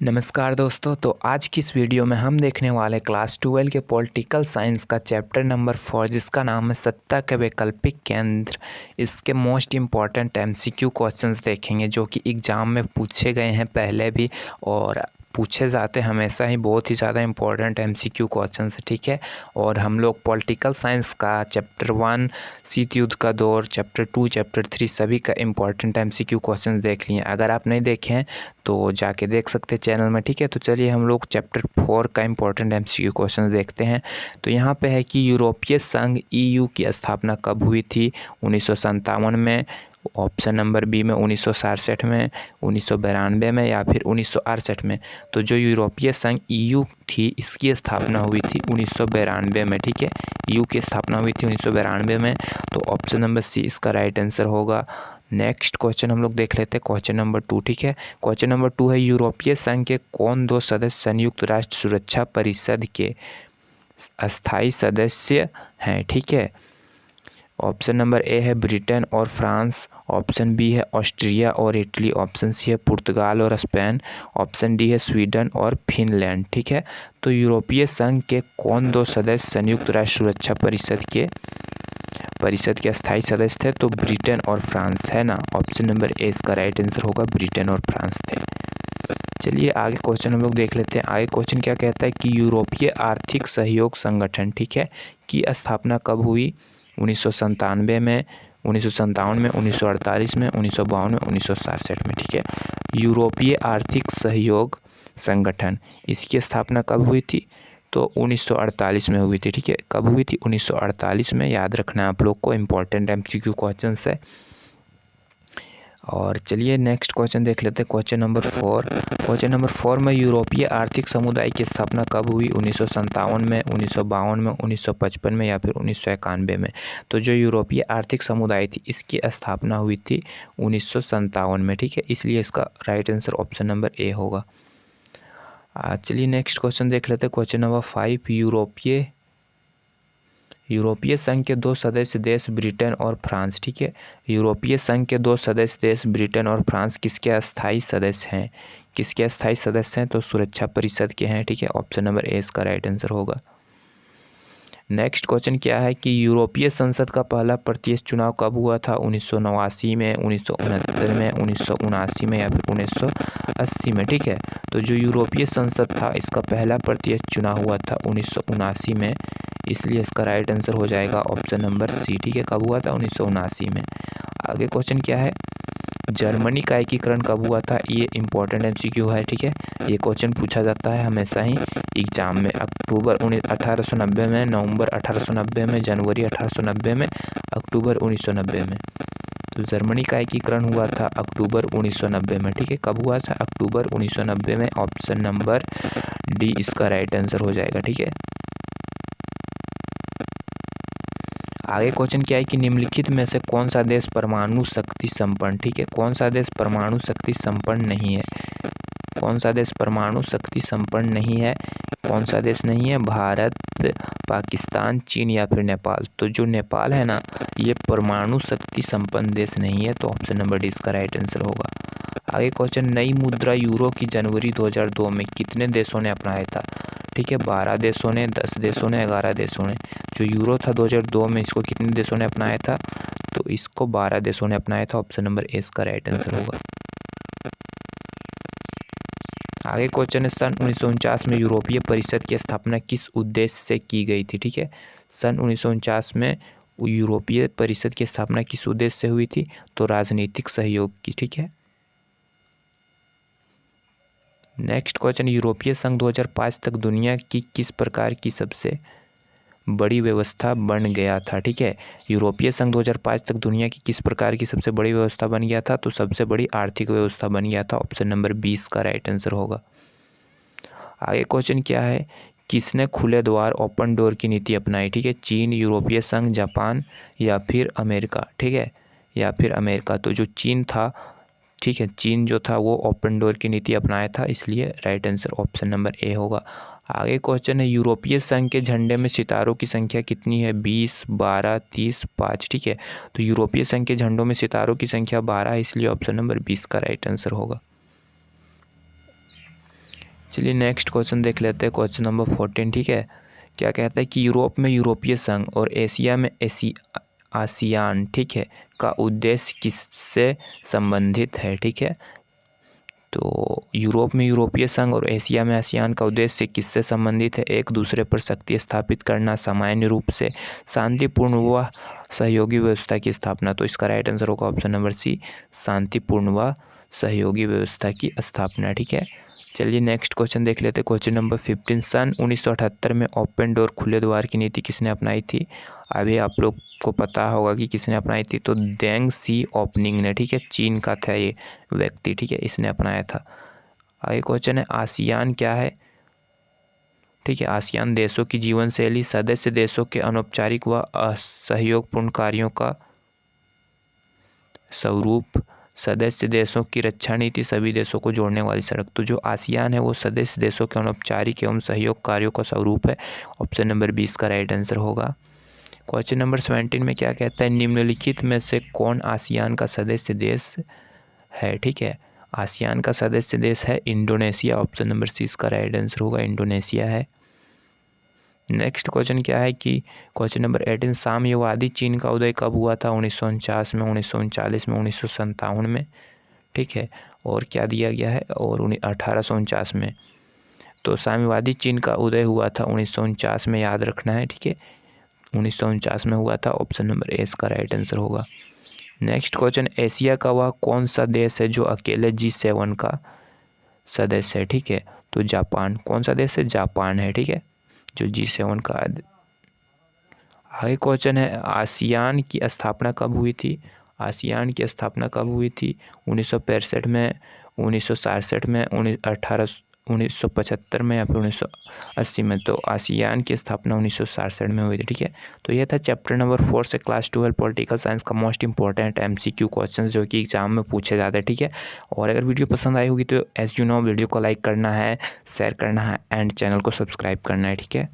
नमस्कार दोस्तों। तो आज की इस वीडियो में हम देखने वाले क्लास 12 के पॉलिटिकल साइंस का चैप्टर नंबर 4 जिसका नाम है सत्ता के वैकल्पिक केंद्र। इसके मोस्ट इम्पॉर्टेंट एमसीक्यू क्वेश्चंस देखेंगे जो कि एग्ज़ाम में पूछे गए हैं पहले भी और पूछे जाते हमेशा ही। बहुत ही ज़्यादा इम्पोर्टेंट एमसीक्यू क्वेश्चंस, ठीक है। और हम लोग पॉलिटिकल साइंस का चैप्टर 1 शीत युद्ध का दौर, चैप्टर 2, चैप्टर 3 सभी का इम्पोर्टेंट एमसीक्यू क्वेश्चंस देख लिए। अगर आप नहीं देखे हैं तो जाके देख सकते हैं चैनल में, ठीक है। तो चलिए हम लोग चैप्टर 4 का इम्पोर्टेंट एमसीक्यू क्वेश्चन देखते हैं। तो यहाँ पे है कि यूरोपीय संघ ईयू की स्थापना कब हुई थी? 1957 में, ऑप्शन नंबर बी में 1967 में, 1992 में या फिर 1968 में। तो जो यूरोपीय संघ ईयू थी इसकी स्थापना हुई थी 1992 में, ठीक है। ईयू की स्थापना हुई थी 1992 में। तो ऑप्शन नंबर सी इसका राइट आंसर होगा। नेक्स्ट क्वेश्चन हम लोग देख लेते हैं, क्वेश्चन नंबर 2, ठीक है। क्वेश्चन नंबर 2 है यूरोपीय संघ के कौन दो सदस्य संयुक्त राष्ट्र सुरक्षा परिषद के अस्थायी सदस्य हैं, ठीक है। ऑप्शन नंबर ए है ब्रिटेन और फ्रांस, ऑप्शन बी है ऑस्ट्रिया और इटली, ऑप्शन सी है पुर्तगाल और स्पेन, ऑप्शन डी है स्वीडन और फिनलैंड, ठीक है। तो यूरोपीय संघ के कौन दो सदस्य संयुक्त राष्ट्र सुरक्षा परिषद के अस्थायी सदस्य थे? तो ब्रिटेन और फ्रांस है ना। ऑप्शन नंबर ए इसका राइट आंसर होगा, ब्रिटेन और फ्रांस थे। चलिए आगे क्वेश्चन हम लोग देख लेते हैं। आगे क्वेश्चन क्या कहता है कि यूरोपीय आर्थिक सहयोग संगठन, ठीक है, की स्थापना कब हुई? 1997 में, 1957 में, 1948 में, 1952 में, 1967 में, ठीक है। यूरोपीय आर्थिक सहयोग संगठन, इसकी स्थापना कब हुई थी? तो 1948 में हुई थी, ठीक है। कब हुई थी? 1948 में। याद रखना है आप लोग को, इम्पोर्टेंट एमसीक्यू क्वेश्चन है। और चलिए नेक्स्ट क्वेश्चन देख लेते हैं, क्वेश्चन नंबर 4। क्वेश्चन नंबर 4 में यूरोपीय आर्थिक समुदाय की स्थापना कब हुई? 1957 में, 1952 में, 1955 में या फिर 1991 में। तो जो यूरोपीय आर्थिक समुदाय थी इसकी स्थापना हुई थी 1957 में, ठीक है। इसलिए इसका right answer option number A होगा। चलिए नेक्स्ट क्वेश्चन देख लेते हैं, क्वेश्चन नंबर 5। यूरोपीय संघ के दो सदस्य देश ब्रिटेन और फ्रांस, ठीक है। यूरोपीय संघ के दो सदस्य देश ब्रिटेन और फ्रांस किसके अस्थायी सदस्य हैं? किसके अस्थायी सदस्य हैं? तो सुरक्षा परिषद के हैं, ठीक है। ऑप्शन नंबर ए इसका राइट आंसर होगा। नेक्स्ट क्वेश्चन क्या है कि यूरोपीय संसद का पहला प्रत्यक्ष चुनाव कब हुआ था? 1989 में, 1969 में, 1979 में या फिर 1980 में, ठीक है। तो जो यूरोपीय संसद था इसका पहला प्रत्यक्ष चुनाव हुआ था 1979 में, इसलिए इसका राइट आंसर हो जाएगा ऑप्शन नंबर सी, ठीक है। कब हुआ था? 1979 में। आगे क्वेश्चन क्या है, जर्मनी का एकीकरण कब हुआ था? ये इंपॉर्टेंट एमसीक्यू है, ठीक है। ये क्वेश्चन पूछा जाता है हमेशा ही एग्जाम में। अक्टूबर 1890 में, नवंबर 1890 में, जनवरी 1890 में, अक्टूबर 1990 में। तो जर्मनी का एकीकरण हुआ था अक्टूबर 1990 में, ठीक है। कब हुआ था? अक्टूबर 1990 में। ऑप्शन नंबर डी इसका राइट आंसर हो जाएगा, ठीक है। आगे क्वेश्चन क्या है कि निम्नलिखित में से कौन सा देश परमाणु शक्ति संपन्न, ठीक है, कौन सा देश परमाणु शक्ति संपन्न नहीं है? कौन सा देश परमाणु शक्ति संपन्न नहीं है? कौन सा देश नहीं है? भारत, पाकिस्तान, चीन या फिर नेपाल। तो जो नेपाल है ना, ये परमाणु शक्ति संपन्न देश नहीं है। तो ऑप्शन नंबर डी इसका राइट आंसर होगा। आगे क्वेश्चन, नई मुद्रा यूरो की जनवरी 2002 में कितने देशों ने अपनाया था? ठीक है, 12 देशों ने, 10 देशों ने, 11 देशों ने। जो यूरो था 2002 में, इसको कितने देशों ने अपनाया था? तो इसको 12 देशों ने अपनाया था। ऑप्शन नंबर ए इसका राइट आंसर होगा। आगे क्वेश्चन है, सन 1949 में यूरोपीय परिषद की स्थापना किस उद्देश्य से की गई थी? ठीक है, सन 1949 में यूरोपीय परिषद की स्थापना किस उद्देश्य से हुई थी? तो राजनीतिक सहयोग की, ठीक है। नेक्स्ट क्वेश्चन, यूरोपीय संघ 2005 तक दुनिया की किस प्रकार की सबसे बड़ी व्यवस्था बन गया था? ठीक है, यूरोपीय संघ 2005 तक दुनिया की किस प्रकार की सबसे बड़ी व्यवस्था बन गया था? तो सबसे बड़ी आर्थिक व्यवस्था बन गया था। ऑप्शन नंबर 20 का राइट आंसर होगा। आगे क्वेश्चन क्या है, किसने खुले द्वार ओपन डोर की नीति अपनाई? ठीक है, चीन, यूरोपीय संघ, जापान या फिर अमेरिका? ठीक है, या फिर अमेरिका। तो जो चीन था, ठीक है, चीन जो था वो ओपन डोर की नीति अपनाया था, इसलिए right answer option number A होगा। आगे क्वेश्चन है, यूरोपीय संघ के झंडे में सितारों की संख्या कितनी है? 20, 12, 30, 5। ठीक है, तो यूरोपीय संघ के झंडों में सितारों की संख्या 12 है, इसलिए ऑप्शन नंबर 20 का राइट आंसर होगा। चलिए नेक्स्ट क्वेश्चन देख लेते हैं, क्वेश्चन नंबर 14। ठीक है, क्या कहता है कि यूरोप में यूरोपीय संघ और एशिया में आसियान, ठीक है, का उद्देश्य किससे संबंधित है। ठीक है, तो यूरोप में यूरोपीय संघ और एशिया में आसियान का उद्देश्य किससे संबंधित है? एक दूसरे पर शक्ति स्थापित करना, सामान्य रूप से शांतिपूर्ण व सहयोगी व्यवस्था की स्थापना। तो इसका राइट आंसर होगा ऑप्शन नंबर सी, शांतिपूर्ण व सहयोगी व्यवस्था की स्थापना। ठीक है, चलिए नेक्स्ट क्वेश्चन देख लेते हैं, क्वेश्चन नंबर 15। सन 1978 में ओपन डोर, खुले द्वार की नीति किसने अपनाई थी? अभी आप लोग को पता होगा कि किसने अपनाई थी, तो देंग सी ओपनिंग ने। ठीक है, चीन का था ये व्यक्ति। ठीक है, इसने अपनाया था। आगे क्वेश्चन है, आसियान क्या है? ठीक है, आसियान देशों की जीवन शैली, सदस्य देशों के अनौपचारिक व असहयोगपूर्ण कार्यों का स्वरूप, सदस्य देशों की रक्षा नीति, सभी देशों को जोड़ने वाली सड़क। तो जो आसियान है वो सदस्य देशों के अनौपचारिक एवं सहयोग कार्यों का स्वरूप है। ऑप्शन नंबर 20 का राइट आंसर होगा। क्वेश्चन नंबर 17 में क्या कहता है, निम्नलिखित में से कौन आसियान का सदस्य देश है? ठीक है, आसियान का सदस्य देश है इंडोनेशिया। ऑप्शन नंबर सी इसका राइट आंसर होगा, इंडोनेशिया है। नेक्स्ट क्वेश्चन क्या है कि क्वेश्चन नंबर 18, साम्यवादी चीन का उदय कब हुआ था? 1949 में, 1939 में, 1957 में। ठीक है, और क्या दिया गया है? और 1849 में। तो साम्यवादी चीन का उदय हुआ था 1949 में, याद रखना है। ठीक है, 1949 में हुआ था। ऑप्शन नंबर ए इसका राइट आंसर होगा। नेक्स्ट क्वेश्चन, एशिया का वह कौन सा देश है जो अकेले G7 का सदस्य है? ठीक है, तो जापान। कौन सा देश है? जापान है। ठीक है, जो G7 का। आगे क्वेश्चन है, आसियान की स्थापना कब हुई थी? आसियान की स्थापना कब हुई थी? 1965 में, 1967 में, 1975 में या फिर 1980 में। तो आसियान की स्थापना 1967 में हुई थी। ठीक है, तो यह था चैप्टर नंबर 4 से क्लास 12 पॉलिटिकल साइंस का मोस्ट इंपॉर्टेंट MCQ क्वेश्चंस जो कि एग्जाम में पूछे जाते हैं। ठीक है, और अगर वीडियो पसंद आई होगी तो एज यू नो वीडियो को लाइक करना है, शेयर करना है एंड चैनल को सब्सक्राइब करना है। ठीक है।